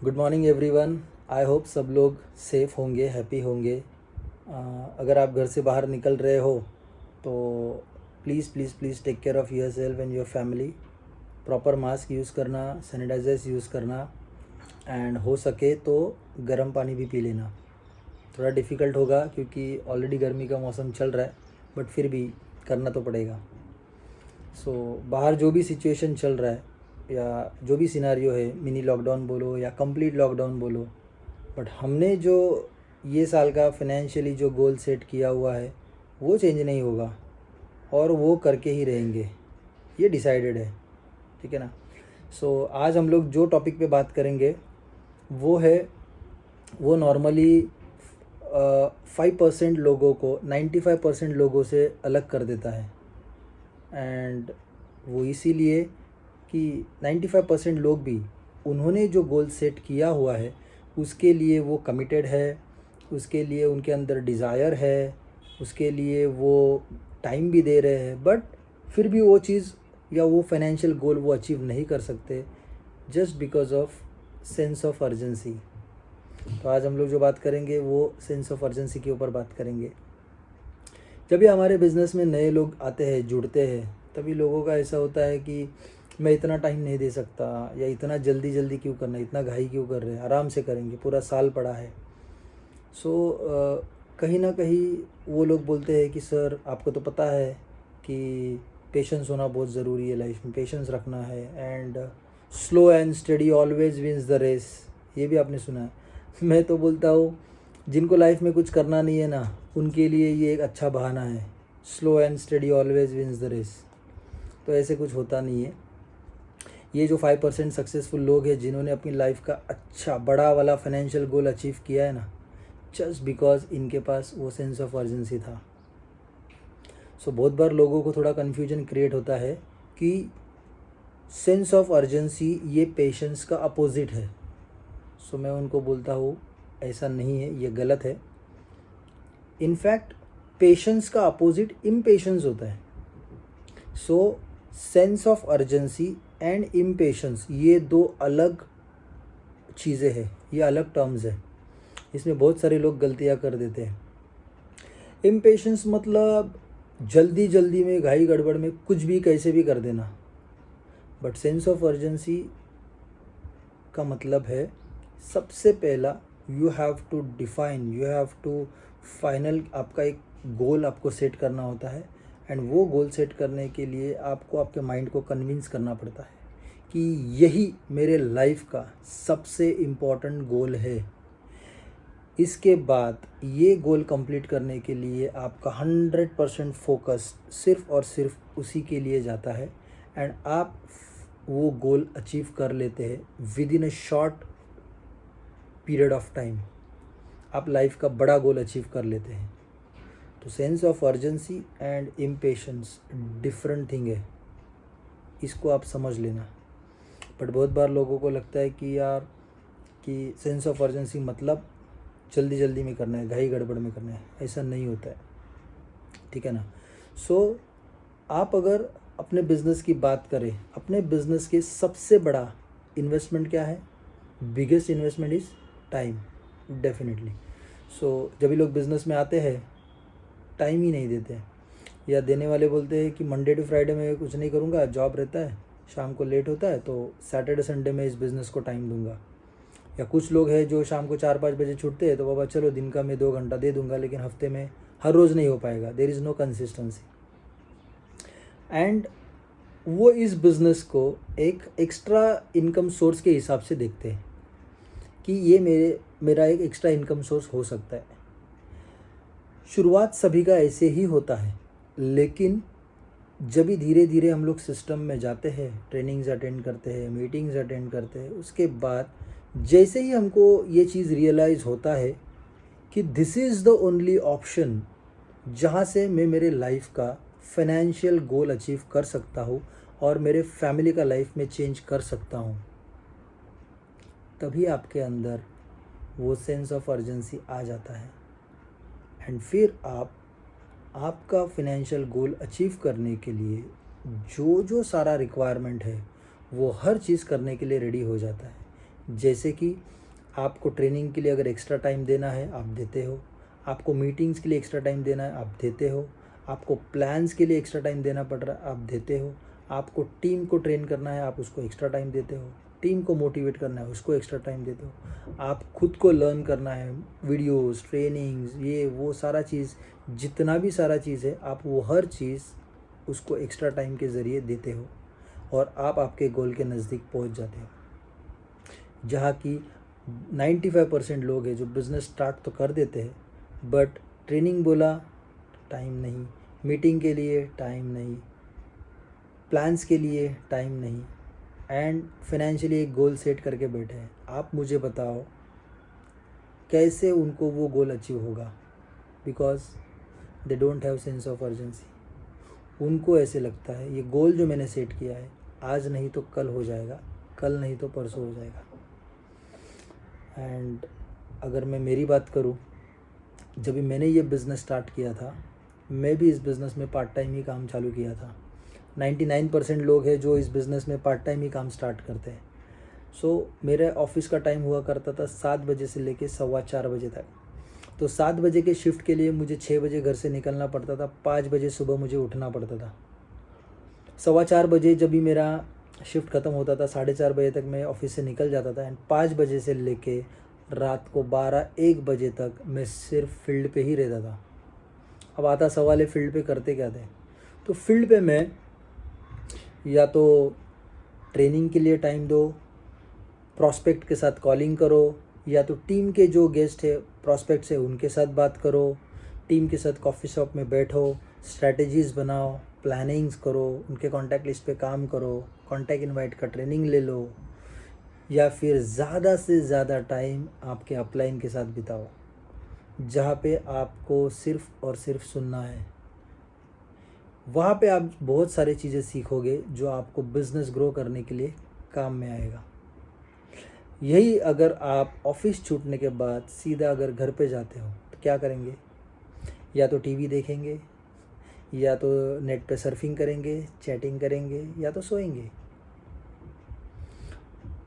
Good morning everyone. I hope सब लोग safe होंगे, हैप्पी होंगे। अगर आप घर से बाहर निकल रहे हो तो please please please take care of yourself and your family. Proper mask use करना, सैनिटाइजर्स यूज़ करना एंड हो सके तो गर्म पानी भी पी लेना। थोड़ा डिफ़िकल्ट होगा क्योंकि ऑलरेडी गर्मी का मौसम चल रहा है, बट फिर भी करना तो पड़ेगा। सो बाहर जो भी सिचुएशन चल रहा है या जो भी सिनारियो है, मिनी लॉकडाउन बोलो या कंप्लीट लॉकडाउन बोलो, बट हमने जो ये साल का फाइनेंशियली जो गोल सेट किया हुआ है वो चेंज नहीं होगा और वो करके ही रहेंगे, ये डिसाइडेड है। ठीक है ना। सो आज हम लोग जो टॉपिक पे बात करेंगे वो नॉर्मली 5% लोगों को 95% लोगों से अलग कर देता है। एंड वो इसीलिए कि 95% लोग भी उन्होंने जो गोल सेट किया हुआ है उसके लिए वो कमिटेड है, उसके लिए उनके अंदर डिज़ायर है, उसके लिए वो टाइम भी दे रहे हैं, बट फिर भी वो चीज़ या वो फाइनेंशियल गोल वो अचीव नहीं कर सकते just because of sense of urgency. तो आज हम लोग जो बात करेंगे वो सेंस ऑफ अर्जेंसी के ऊपर बात करेंगे। जब भी हमारे बिज़नेस में नए लोग आते हैं, जुड़ते हैं, तभी लोगों का ऐसा होता है कि मैं इतना टाइम नहीं दे सकता, या इतना जल्दी जल्दी क्यों करना, इतना घाई क्यों कर रहे हैं, आराम से करेंगे, पूरा साल पड़ा है। सो कहीं ना कहीं वो लोग बोलते हैं कि सर आपको तो पता है कि पेशेंस होना बहुत ज़रूरी है, लाइफ में पेशेंस रखना है, and slow and steady always wins the race. ये भी आपने सुना है। मैं तो बोलता हूँ जिनको लाइफ में कुछ करना नहीं है ना, उनके लिए ये एक अच्छा बहाना है। Slow and steady always wins the race. तो ऐसे कुछ होता नहीं है। ये जो 5% सक्सेसफुल लोग हैं जिन्होंने अपनी लाइफ का अच्छा बड़ा वाला फाइनेंशियल गोल अचीव किया है ना, जस्ट बिकॉज इनके पास वो सेंस ऑफ अर्जेंसी था। सो बहुत बार लोगों को थोड़ा कन्फ्यूजन क्रिएट होता है कि सेंस ऑफ अर्जेंसी ये पेशेंस का अपोजिट है। सो मैं उनको बोलता हूँ ऐसा नहीं है, ये गलत है। इनफैक्ट पेशेंस का अपोजिट इम्पेशेंस होता है। So sense of urgency and impatience ये दो अलग चीज़ें हैं, ये अलग टर्म्स है। इसमें बहुत सारे लोग गलतियाँ कर देते हैं। इम्पेशेंस मतलब जल्दी जल्दी में, घाई गड़बड़ में कुछ भी कैसे भी कर देना। बट सेंस ऑफ अर्जेंसी का मतलब है सबसे पहला you have to define, you have to final, आपका एक गोल आपको सेट करना होता है। एंड वो गोल सेट करने के लिए आपको आपके माइंड को कन्विंस करना पड़ता है कि यही मेरे लाइफ का सबसे इम्पोर्टेंट गोल है। इसके बाद ये गोल कंप्लीट करने के लिए आपका 100% फोकस सिर्फ और सिर्फ उसी के लिए जाता है। एंड आप वो गोल अचीव कर लेते हैं with in a short period of time. आप लाइफ का बड़ा गोल अचीव कर लेते हैं। तो sense of urgency and impatience different thing है, इसको आप समझ लेना। बट बहुत बार लोगों को लगता है कि यार कि सेंस ऑफ अर्जेंसी मतलब जल्दी जल्दी में करना है, घाई गड़बड़ में करना है। ऐसा नहीं होता है। ठीक है ना। सो आप अगर अपने बिज़नेस की बात करें, अपने बिज़नेस के सबसे बड़ा इन्वेस्टमेंट क्या है? Biggest investment is time, definitely. So जब भी लोग बिज़नेस में आते हैं टाइम ही नहीं देते हैं, या देने वाले बोलते हैं कि मंडे टू फ्राइडे में कुछ नहीं करूँगा, जॉब रहता है, शाम को लेट होता है, तो सैटरडे संडे में इस बिज़नेस को टाइम दूंगा। या कुछ लोग हैं जो शाम को 4-5 बजे छूटते हैं, तो बाबा चलो दिन का मैं 2 घंटा दे दूंगा, लेकिन हफ्ते में हर रोज़ नहीं हो पाएगा। There is no consistency. And वो इस बिज़नेस को एक एक्स्ट्रा इनकम सोर्स के हिसाब से देखते हैं कि ये मेरा एक एक्स्ट्रा इनकम सोर्स हो सकता है। शुरुआत सभी का ऐसे ही होता है, लेकिन जब भी धीरे धीरे हम लोग सिस्टम में जाते हैं, ट्रेनिंग्स अटेंड करते हैं, मीटिंग्स अटेंड करते हैं, उसके बाद जैसे ही हमको ये चीज़ रियलाइज़ होता है कि this is the only option जहाँ से मैं मेरे लाइफ का फाइनेंशियल गोल अचीव कर सकता हूँ और मेरे फैमिली का लाइफ में चेंज कर सकता हूँ, तभी आपके अंदर वो सेंस ऑफ अर्जेंसी आ जाता है। एंड फिर आपका फाइनेंशियल गोल अचीव करने के लिए जो जो सारा रिक्वायरमेंट है वो हर चीज़ करने के लिए रेडी हो जाता है। जैसे कि आपको ट्रेनिंग के लिए अगर एक्स्ट्रा टाइम देना है आप देते हो, आपको मीटिंग्स के लिए एक्स्ट्रा टाइम देना है आप देते हो, आपको प्लान्स के लिए एक्स्ट्रा टाइम देना पड़ रहा है आप देते हो, आपको टीम को ट्रेन करना है आप उसको एक्स्ट्रा टाइम देते हो, टीम को मोटिवेट करना है उसको एक्स्ट्रा टाइम देते हो, आप खुद को लर्न करना है, वीडियोस, ट्रेनिंग्स, ये वो सारा चीज़, जितना भी सारा चीज़ है आप वो हर चीज़ उसको एक्स्ट्रा टाइम के ज़रिए देते हो और आप आपके गोल के नज़दीक पहुंच जाते हो। जहाँ की 95% लोग हैं जो बिज़नेस स्टार्ट तो कर देते हैं बट ट्रेनिंग बोला टाइम नहीं, मीटिंग के लिए टाइम नहीं, प्लान्स के लिए टाइम नहीं, एंड फाइनेंशियली एक गोल सेट करके बैठे हैं। आप मुझे बताओ कैसे उनको वो गोल अचीव होगा? Because they don't have sense of urgency. उनको ऐसे लगता है ये गोल जो मैंने सेट किया है आज नहीं तो कल हो जाएगा, कल नहीं तो परसों हो जाएगा। एंड अगर मैं मेरी बात करूं, जब भी मैंने ये बिज़नेस स्टार्ट किया था मैं भी इस बिज़नेस में पार्ट टाइम ही काम चालू किया था। 99% लोग हैं जो इस बिज़नेस में पार्ट टाइम ही काम स्टार्ट करते हैं। मेरे ऑफिस का टाइम हुआ करता था 7 बजे से लेके 4:15 बजे तक। तो 7 बजे के शिफ्ट के लिए मुझे 6 बजे घर से निकलना पड़ता था, 5 बजे सुबह मुझे उठना पड़ता था। 4:15 बजे जब भी मेरा शिफ्ट ख़त्म होता था 4:30 बजे तक मैं ऑफिस से निकल जाता था एंड 5 बजे से लेके रात को 12-1 बजे तक मैं सिर्फ फील्ड पे ही रहता था। अब आता सवाल है फील्ड पे करते क्या थे? तो फील्ड पे मैं या तो ट्रेनिंग के लिए टाइम दो, प्रॉस्पेक्ट के साथ कॉलिंग करो, या तो टीम के जो गेस्ट है प्रॉस्पेक्ट्स है उनके साथ बात करो, टीम के साथ कॉफ़ी शॉप में बैठो, स्ट्रैटेजीज़ बनाओ, प्लानिंग्स करो, उनके कॉन्टैक्ट लिस्ट पे काम करो, कॉन्टैक्ट इनवाइट का ट्रेनिंग ले लो, या फिर ज़्यादा से ज़्यादा टाइम आपके अपलाइन के साथ बिताओ जहाँ पे आपको सिर्फ़ और सिर्फ सुनना है। वहाँ पे आप बहुत सारी चीज़ें सीखोगे जो आपको बिज़नेस ग्रो करने के लिए काम में आएगा। यही अगर आप ऑफिस छूटने के बाद सीधा अगर घर पे जाते हो तो क्या करेंगे? या तो टीवी देखेंगे, या तो नेट पे सर्फिंग करेंगे, चैटिंग करेंगे, या तो सोएंगे।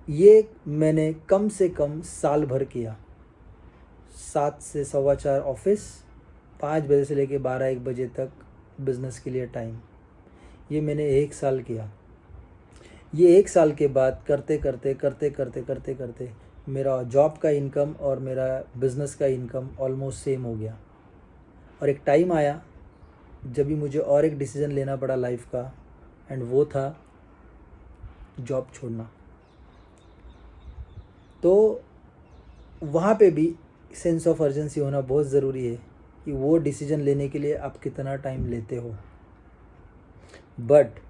ये मैंने कम से कम साल भर किया। 7 से 4:15 ऑफिस, 5 बजे से लेके 12-1 बजे तक बिज़नेस के लिए टाइम। ये मैंने 1 साल किया। ये 1 साल के बाद करते करते मेरा जॉब का इनकम और मेरा बिज़नेस का इनकम ऑलमोस्ट सेम हो गया। और एक टाइम आया जब भी मुझे और एक डिसीज़न लेना पड़ा लाइफ का, एंड वो था जॉब छोड़ना। तो वहाँ पे भी सेंस ऑफ अर्जेंसी होना बहुत ज़रूरी है कि वो डिसीज़न लेने के लिए आप कितना टाइम लेते हो। But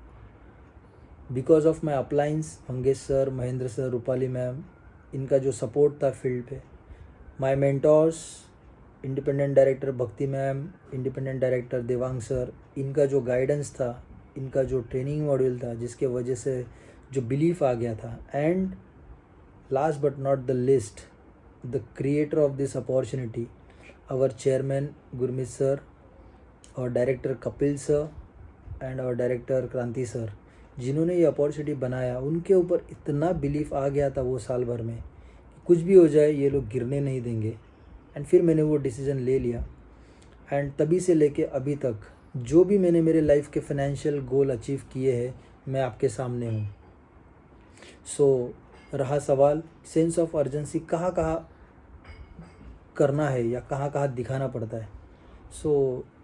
because of my अपलाइंस, Mangesh sir, Mahendra sir, Rupali ma'am, इनका जो सपोर्ट था फील्ड पे, माई मेंटोर्स, इंडिपेंडेंट डायरेक्टर भक्ति ma'am, independent director Devang sir, इनका जो गाइडेंस था, इनका जो ट्रेनिंग मॉड्यूल था, जिसके वजह से जो बिलीफ आ गया था, and last but not the least, the creator of this opportunity, our chairman Gurmeet sir और डायरेक्टर कपिल सर एंड और डायरेक्टर क्रांति सर, जिन्होंने ये अपॉर्चुनिटी बनाया, उनके ऊपर इतना बिलीफ आ गया था वो साल भर में, कुछ भी हो जाए ये लोग गिरने नहीं देंगे। एंड फिर मैंने वो डिसीज़न ले लिया, एंड तभी से लेके अभी तक जो भी मैंने मेरे लाइफ के फाइनेंशियल गोल अचीव किए हैं मैं आपके सामने हूँ। रहा सवाल सेंस ऑफ अर्जेंसी कहाँ कहाँ करना है या कहाँ कहाँ दिखाना पड़ता है।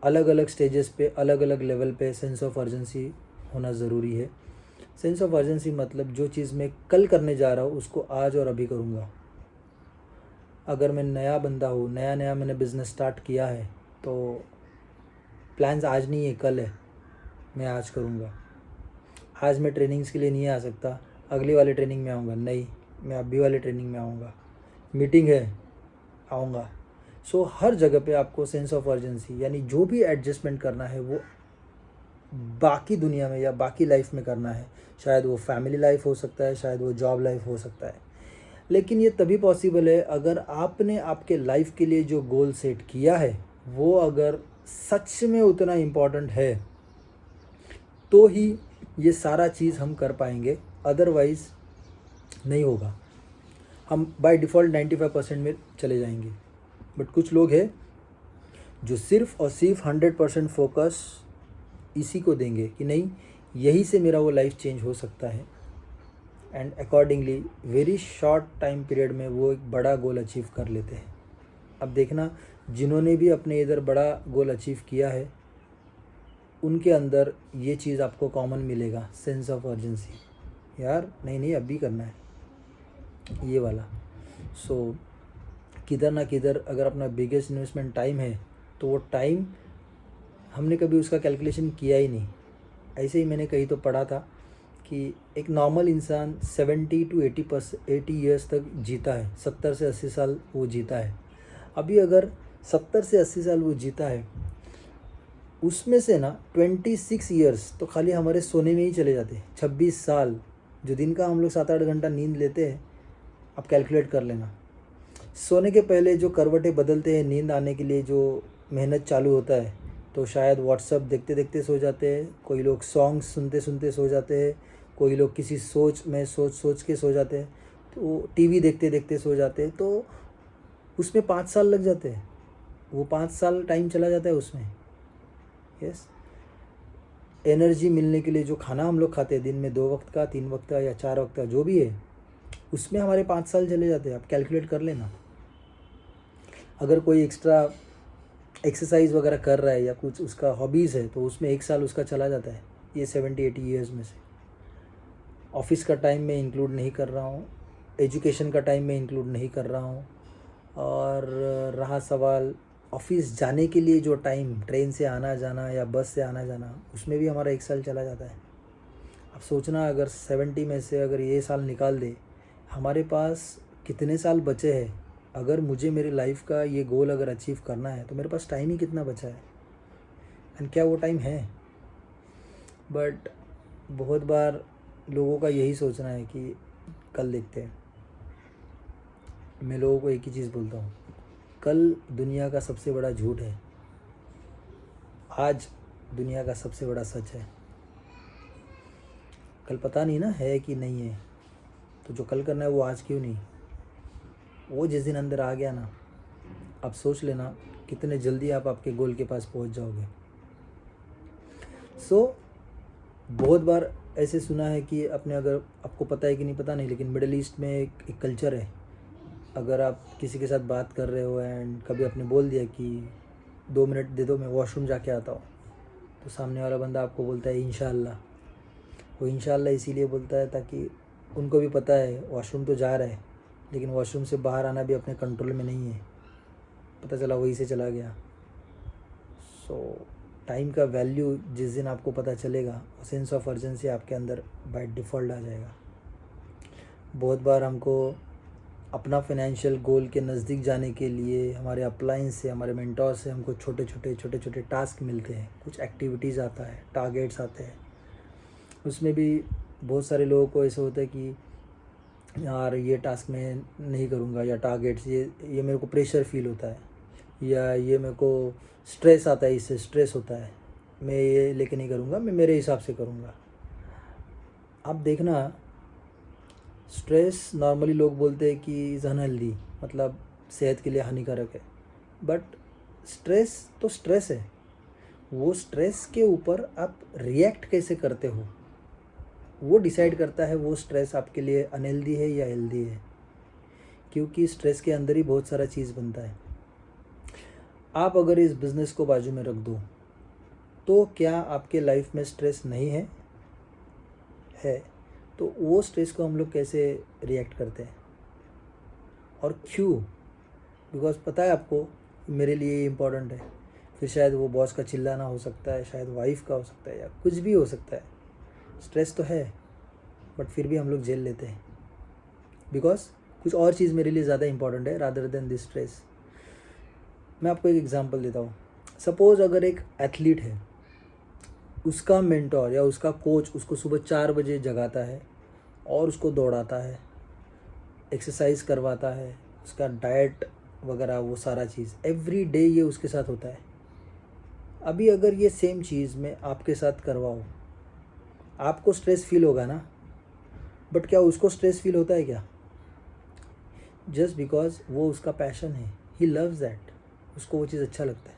अलग अलग स्टेजेस पे, अलग अलग लेवल पे सेंस ऑफ अर्जेंसी होना ज़रूरी है। सेंस ऑफ अर्जेंसी मतलब जो चीज़ मैं कल करने जा रहा हूँ उसको आज और अभी करूँगा। अगर मैं नया बंदा हूँ, नया मैंने बिज़नेस स्टार्ट किया है, तो प्लान्स आज नहीं है कल है, मैं आज करूँगा। आज मैं ट्रेनिंग्स के लिए नहीं आ सकता, अगली वाली ट्रेनिंग में आऊँगा, नहीं मैं अभी वाली ट्रेनिंग में आऊँगा, मीटिंग है आऊँगा। हर जगह पे आपको सेंस ऑफ अर्जेंसी यानी जो भी एडजस्टमेंट करना है वो बाकी दुनिया में या बाकी लाइफ में करना है। शायद वो फैमिली लाइफ हो सकता है, शायद वो जॉब लाइफ हो सकता है, लेकिन ये तभी पॉसिबल है अगर आपने आपके लाइफ के लिए जो गोल सेट किया है वो अगर सच में उतना इम्पॉर्टेंट है तो ही ये सारा चीज़ हम कर पाएंगे, अदरवाइज़ नहीं होगा। हम बाय डिफ़ॉल्ट 95% में चले जाएंगे। बट कुछ लोग हैं जो सिर्फ़ और सिर्फ 100% फोकस इसी को देंगे कि नहीं, यही से मेरा वो लाइफ चेंज हो सकता है, and accordingly very short time period में वो एक बड़ा गोल अचीव कर लेते हैं। अब देखना, जिन्होंने भी अपने इधर बड़ा गोल अचीव किया है उनके अंदर ये चीज़ आपको कॉमन मिलेगा, सेंस ऑफ अर्जेंसी। यार नहीं नहीं, अभी करना है ये वाला। सो किधर ना किधर अगर अपना बिगेस्ट इन्वेस्टमेंट टाइम है तो वो टाइम हमने कभी उसका कैलकुलेशन किया ही नहीं। ऐसे ही मैंने कहीं तो पढ़ा था कि एक नॉर्मल इंसान 70 to 80 ईयर्स तक जीता है, 70 से 80 साल वो जीता है। अभी अगर 70 से 80 साल वो जीता है, उसमें से ना 26 ईयर्स तो खाली हमारे सोने में ही चले जाते हैं। 26 साल जो दिन का हम लोग 7-8 घंटा नींद लेते हैं, आप कैलकुलेट कर लेना। सोने के पहले जो करवटें बदलते हैं नींद आने के लिए, जो मेहनत चालू होता है, तो शायद व्हाट्सअप देखते देखते सो जाते हैं, कोई लोग सॉन्ग्स सुनते सुनते सो जाते हैं, कोई लोग किसी सोच में सोच के सो जाते हैं, तो टीवी देखते देखते सो जाते हैं। तो उसमें 5 साल लग जाते हैं, वो 5 साल टाइम चला जाता है उसमें। यस, एनर्जी मिलने के लिए जो खाना हम लोग खाते हैं दिन में 2 वक्त का, 3 वक्त का या 4 वक्त का जो भी है, उसमें हमारे 5 साल चले जाते हैं। आप कैलकुलेट कर लेना। अगर कोई एक्स्ट्रा एक्सरसाइज वगैरह कर रहा है या कुछ उसका हॉबीज़ है तो उसमें 1 साल उसका चला जाता है, ये 70-80 ईयर्स में से। ऑफिस का टाइम मैं इंक्लूड नहीं कर रहा हूँ, एजुकेशन का टाइम मैं इंक्लूड नहीं कर रहा हूँ, और रहा सवाल ऑफिस जाने के लिए जो टाइम, ट्रेन से आना जाना या बस से आना जाना, उसमें भी हमारा 1 साल चला जाता है। अब सोचना, अगर 70 में से अगर ये साल निकाल दे, हमारे पास कितने साल बचे हैं। अगर मुझे मेरी लाइफ का ये गोल अगर अचीव करना है तो मेरे पास टाइम ही कितना बचा है, एंड क्या वो टाइम है। बट बहुत बार लोगों का यही सोचना है कि कल देखते हैं। मैं लोगों को एक ही चीज़ बोलता हूँ, कल दुनिया का सबसे बड़ा झूठ है, आज दुनिया का सबसे बड़ा सच है। कल पता नहीं ना है कि नहीं है, तो जो कल करना है वो आज क्यों नहीं। वो जिस दिन अंदर आ गया ना, आप सोच लेना कितने जल्दी आप आपके गोल के पास पहुंच जाओगे। बहुत बार ऐसे सुना है कि अपने, अगर आपको पता है कि नहीं पता नहीं, लेकिन मिडिल ईस्ट में एक कल्चर है। अगर आप किसी के साथ बात कर रहे हो एंड कभी आपने बोल दिया कि 2 मिनट दे दो, मैं वॉशरूम जाके आता हूँ, तो सामने वाला बंदा आपको बोलता है इंशाल्लाह। वो इंशाल्लाह इसीलिए बोलता है ताकि उनको भी पता है वॉशरूम तो जा रहा है, लेकिन वॉशरूम से बाहर आना भी अपने कंट्रोल में नहीं है। पता चला वहीं से चला गया। टाइम का वैल्यू जिस दिन आपको पता चलेगा, सेंस ऑफ अर्जेंसी आपके अंदर बाय डिफ़ॉल्ट आ जाएगा। बहुत बार हमको अपना फाइनेंशियल गोल के नज़दीक जाने के लिए हमारे अपलाइन से, हमारे मेंटोर से हमको छोटे छोटे टास्क मिलते हैं, कुछ एक्टिविटीज़ आता है, टारगेट्स आते हैं। उसमें भी बहुत सारे लोगों को ऐसा होता है कि यार ये टास्क मैं नहीं करूँगा, या टारगेट्स ये मेरे को प्रेशर फील होता है, या ये मेरे को स्ट्रेस आता है, इससे स्ट्रेस होता है, मैं ये लेके नहीं करूँगा, मैं मेरे हिसाब से करूँगा। आप देखना, स्ट्रेस नॉर्मली लोग बोलते हैं कि इज़ अनहेल्दी, मतलब सेहत के लिए हानिकारक है। बट स्ट्रेस तो स्ट्रेस है, वो स्ट्रेस के ऊपर आप रिएक्ट कैसे करते हो वो डिसाइड करता है वो स्ट्रेस आपके लिए अनहेल्दी है या हेल्दी है। क्योंकि स्ट्रेस के अंदर ही बहुत सारा चीज़ बनता है। आप अगर इस बिज़नेस को बाजू में रख दो तो क्या आपके लाइफ में स्ट्रेस नहीं है? है। तो वो स्ट्रेस को हम लोग कैसे रिएक्ट करते हैं और क्यों? बिकॉज पता है आपको, मेरे लिए ये इम्पोर्टेंट है, फिर शायद वो बॉस का चिल्लाना हो सकता है, शायद वाइफ का हो सकता है, या कुछ भी हो सकता है। स्ट्रेस तो है, बट फिर भी हम लोग झेल लेते हैं बिकॉज कुछ और चीज़ मेरे लिए ज़्यादा इंपॉर्टेंट है रादर देन दिस स्ट्रेस। मैं आपको एक एग्जांपल देता हूँ। सपोज़ अगर एक एथलीट है, उसका मेंटोर या उसका कोच उसको सुबह 4 बजे जगाता है और उसको दौड़ाता है, एक्सरसाइज करवाता है, उसका डाइट वगैरह वो सारा चीज़ एवरी डे ये उसके साथ होता है। अभी अगर ये सेम चीज़ मैं आपके साथ करवाऊँ, आपको स्ट्रेस फील होगा ना, बट क्या उसको स्ट्रेस फील होता है क्या? जस्ट बिकॉज वो उसका पैशन है, ही लव्स दैट, उसको वो चीज़ अच्छा लगता है।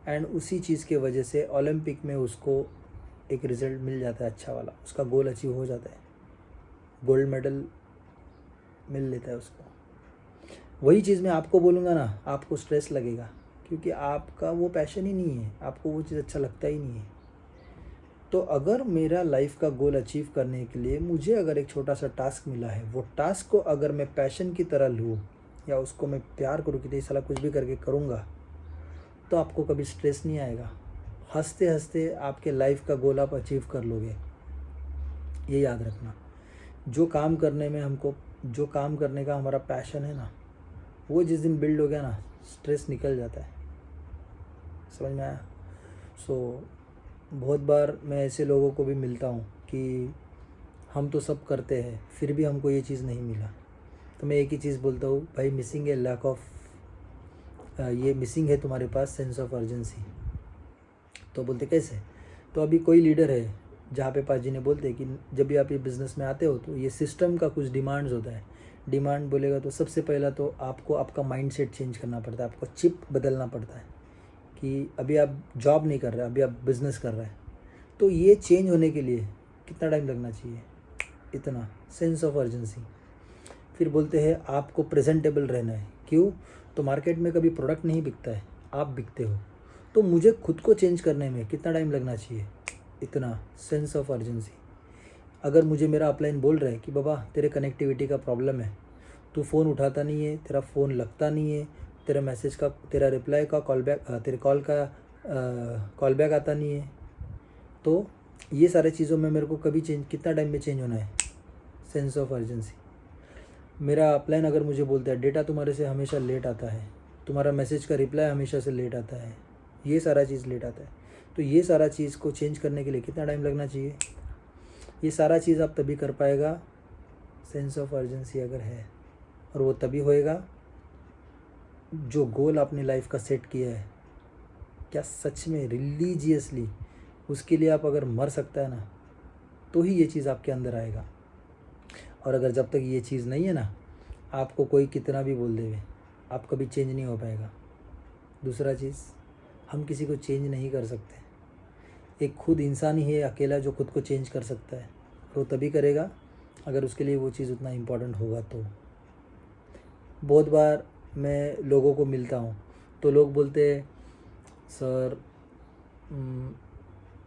एंड उसी चीज़ के वजह से ओलंपिक में उसको एक रिज़ल्ट मिल जाता है अच्छा वाला, उसका गोल अचीव हो जाता है, गोल्ड मेडल मिल लेता है उसको। वही चीज़ मैं आपको बोलूँगा ना, आपको स्ट्रेस लगेगा, क्योंकि आपका वो पैशन ही नहीं है, आपको वो चीज़ अच्छा लगता ही नहीं है। तो अगर मेरा लाइफ का गोल अचीव करने के लिए मुझे अगर एक छोटा सा टास्क मिला है, वो टास्क को अगर मैं पैशन की तरह लूँ या उसको मैं प्यार करूँ कि नहीं साला कुछ भी करके करूँगा, तो आपको कभी स्ट्रेस नहीं आएगा। हंसते हंसते आपके लाइफ का गोल आप अचीव कर लोगे। ये याद रखना, जो काम करने का हमारा पैशन है ना, वो जिस दिन बिल्ड हो गया ना, स्ट्रेस निकल जाता है। समझ में आया? सो बहुत बार मैं ऐसे लोगों को भी मिलता हूँ कि हम तो सब करते हैं फिर भी हमको ये चीज़ नहीं मिला, तो मैं एक ही चीज़ बोलता हूँ, भाई मिसिंग है लैक ऑफ, ये मिसिंग है तुम्हारे पास सेंस ऑफ अर्जेंसी। तो बोलते कैसे? तो अभी कोई लीडर है जहाँ पे पाजी ने बोलते कि जब भी आप ये बिज़नेस में आते हो तो ये सिस्टम का कुछ डिमांड्स होता है। डिमांड बोलेगा तो सबसे पहला तो आपको आपका माइंडसेट चेंज करना पड़ता है, आपको चिप बदलना पड़ता है कि अभी आप जॉब नहीं कर रहे, अभी आप बिज़नेस कर रहे हैं। तो ये चेंज होने के लिए कितना टाइम लगना चाहिए? इतना, सेंस ऑफ अर्जेंसी। फिर बोलते हैं आपको प्रेजेंटेबल रहना है। क्यों? तो मार्केट में कभी प्रोडक्ट नहीं बिकता है, आप बिकते हो। तो मुझे खुद को चेंज करने में कितना टाइम लगना चाहिए? इतना, सेंस ऑफ अर्जेंसी। अगर मुझे मेरा अपलाइन बोल रहा है कि बाबा तेरे कनेक्टिविटी का प्रॉब्लम है, तू फ़ोन उठाता नहीं है, तेरा फ़ोन लगता नहीं है, तेरा मैसेज का, तेरा रिप्लाई का कॉल बैक, तेरे कॉल का कॉल बैक आता नहीं है, तो ये सारे चीज़ों में मेरे को कभी चेंज, कितना टाइम में चेंज होना है? Sense of urgency. मेरा अपलाइन अगर मुझे बोलता है डेटा तुम्हारे से हमेशा लेट आता है, तुम्हारा मैसेज का रिप्लाई हमेशा से लेट आता है, ये सारा चीज़ लेट आता है, तो ये सारा चीज़ को चेंज करने के लिए कितना टाइम लगना चाहिए? ये सारा चीज़ आप तभी कर पाएगा सेंस ऑफ अर्जेंसी अगर है, और वो तभी होएगा जो गोल आपने लाइफ का सेट किया है, क्या सच में रिलीजियसली उसके लिए आप अगर मर सकता है ना, तो ही ये चीज़ आपके अंदर आएगा। और अगर जब तक ये चीज़ नहीं है ना, आपको कोई कितना भी बोल देवे, आप कभी चेंज नहीं हो पाएगा। दूसरा चीज़, हम किसी को चेंज नहीं कर सकते। एक खुद इंसान ही है अकेला जो खुद को चेंज कर सकता है, वो तभी करेगा अगर उसके लिए वो चीज़ उतना इम्पोर्टेंट होगा। तो बहुत बार मैं लोगों को मिलता हूँ तो लोग बोलते हैं सर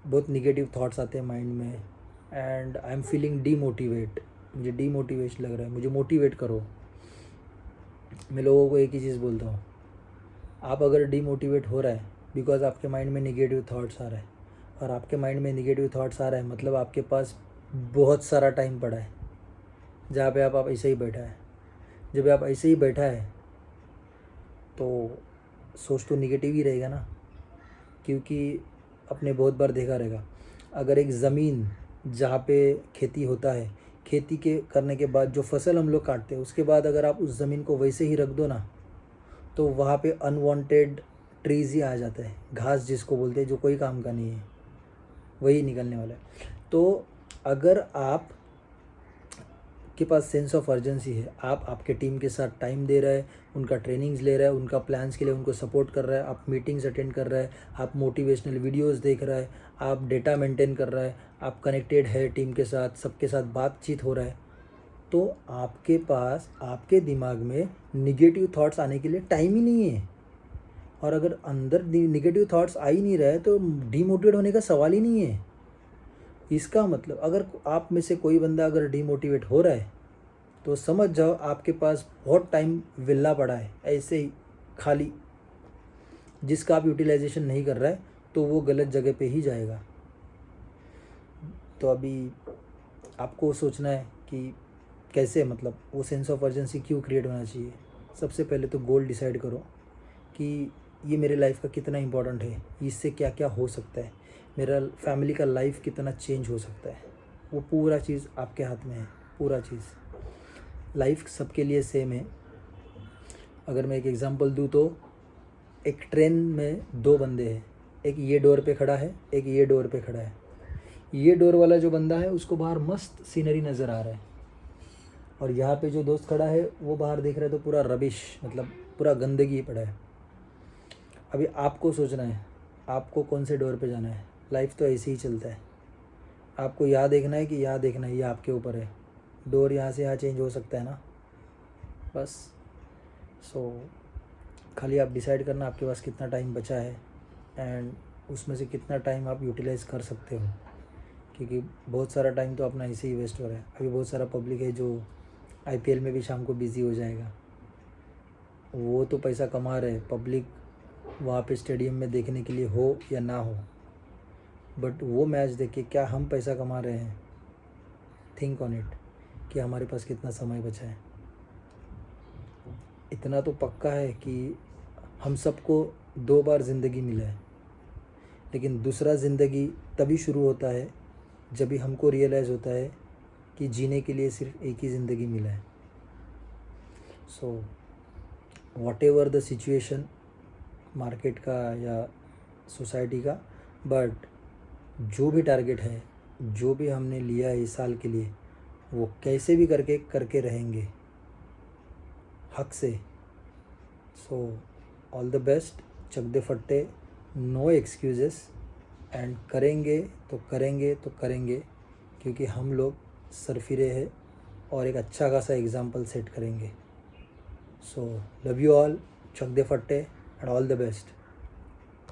बहुत निगेटिव थॉट्स आते हैं माइंड में, and I am feeling demotivate, मुझे डीमोटिवेशन लग रहा है, मुझे मोटिवेट करो। मैं लोगों को एक ही चीज़ बोलता हूँ, आप अगर डीमोटिवेट हो रहा है बिकॉज आपके माइंड में निगेटिव थॉट्स आ रहा है, और आपके माइंड में निगेटिव थॉट्स आ रहा है मतलब आपके पास बहुत सारा टाइम पड़ा है जहाँ पे आप ऐसे ही बैठा है। जब आप ऐसे ही बैठा है तो सोच तो निगेटिव ही रहेगा ना, क्योंकि आपने बहुत बार देखा रहेगा, अगर एक ज़मीन जहाँ पे खेती होता है, खेती के करने के बाद जो फसल हम लोग काटते हैं, उसके बाद अगर आप उस ज़मीन को वैसे ही रख दो ना, तो वहाँ पे अनवांटेड ट्रीज़ ही आ जाते हैं, घास जिसको बोलते हैं, जो कोई काम का नहीं है, वही निकलने वाला है। तो अगर आप के पास सेंस ऑफ अर्जेंसी है, आप आपके टीम के साथ टाइम दे रहे हैं, उनका ट्रेनिंग्स ले रहे हैं, उनका प्लान्स के लिए उनको सपोर्ट कर रहा है, आप मीटिंग्स अटेंड कर रहे हैं, आप मोटिवेशनल वीडियोस देख रहे हैं, आप डेटा मेंटेन कर रहे हैं, आप कनेक्टेड है टीम के साथ, सबके साथ बातचीत हो रहा है, तो आपके पास आपके दिमाग में निगेटिव थॉट्स आने के लिए टाइम ही नहीं है। और अगर अंदर निगेटिव थॉट्स आ ही नहीं रहे तो डीमोटिवेट होने का सवाल ही नहीं है। इसका मतलब अगर आप में से कोई बंदा अगर डीमोटिवेट हो रहा है तो समझ जाओ आपके पास बहुत टाइम विल्ला पड़ा है ऐसे ही खाली, जिसका आप यूटिलाइजेशन नहीं कर रहा है, तो वो गलत जगह पे ही जाएगा। तो अभी आपको सोचना है कि कैसे, मतलब वो सेंस ऑफ अर्जेंसी क्यों क्रिएट होना चाहिए। सबसे पहले तो गोल डिसाइड करो कि ये मेरे लाइफ का कितना इम्पोर्टेंट है, इससे क्या क्या हो सकता है, मेरा फैमिली का लाइफ कितना चेंज हो सकता है, वो पूरा चीज़ आपके हाथ में है। पूरा चीज़, लाइफ सबके लिए सेम है। अगर मैं एक एग्ज़ाम्पल दूँ तो एक ट्रेन में दो बंदे हैं, एक ये डोर पे खड़ा है, एक ये डोर पे खड़ा है। ये डोर वाला जो बंदा है उसको बाहर मस्त सीनरी नज़र आ रहा है, और यहाँ पे जो दोस्त खड़ा है वो बाहर देख रहा है तो पूरा रबिश, मतलब पूरा गंदगी पड़ा है। अभी आपको सोचना है आपको कौन से डोर पे जाना है। लाइफ तो ऐसे ही चलता है, आपको यहाँ देखना है कि यहाँ देखना है, ये आपके ऊपर है। डोर यहाँ से यहाँ चेंज हो सकता है ना, बस। सो खाली आप डिसाइड करना आपके पास कितना टाइम बचा है एंड उसमें से कितना टाइम आप यूटिलाइज़ कर सकते हो, क्योंकि बहुत सारा टाइम तो अपना ऐसे ही वेस्ट हो रहा है। अभी बहुत सारा पब्लिक है जो आईपीएल में भी शाम को बिज़ी हो जाएगा, वो तो पैसा कमा रहे हैं, पब्लिक वहाँ पे स्टेडियम में देखने के लिए हो या ना हो, बट वो मैच देख के क्या हम पैसा कमा रहे हैं? थिंक ऑन इट कि हमारे पास कितना समय बचा है। इतना तो पक्का है कि हम सबको 2 बार ज़िंदगी मिला है, लेकिन दूसरा ज़िंदगी तभी शुरू होता है जब भी हमको रियलाइज़ होता है कि जीने के लिए सिर्फ एक ही ज़िंदगी मिला है। So what ever the situation market का या सोसाइटी का, बट जो भी टारगेट है, जो भी हमने लिया है इस साल के लिए, वो कैसे भी करके रहेंगे हक से। सो ऑल द बेस्ट, चक दे फट्टे, नो एक्सक्यूज़ेस, एंड करेंगे तो करेंगे तो करेंगे, क्योंकि हम लोग सरफिरे हैं और एक अच्छा खासा एग्ज़ाम्पल सेट करेंगे। सो लव यू ऑल, चक दे फट्टे एंड ऑल द बेस्ट।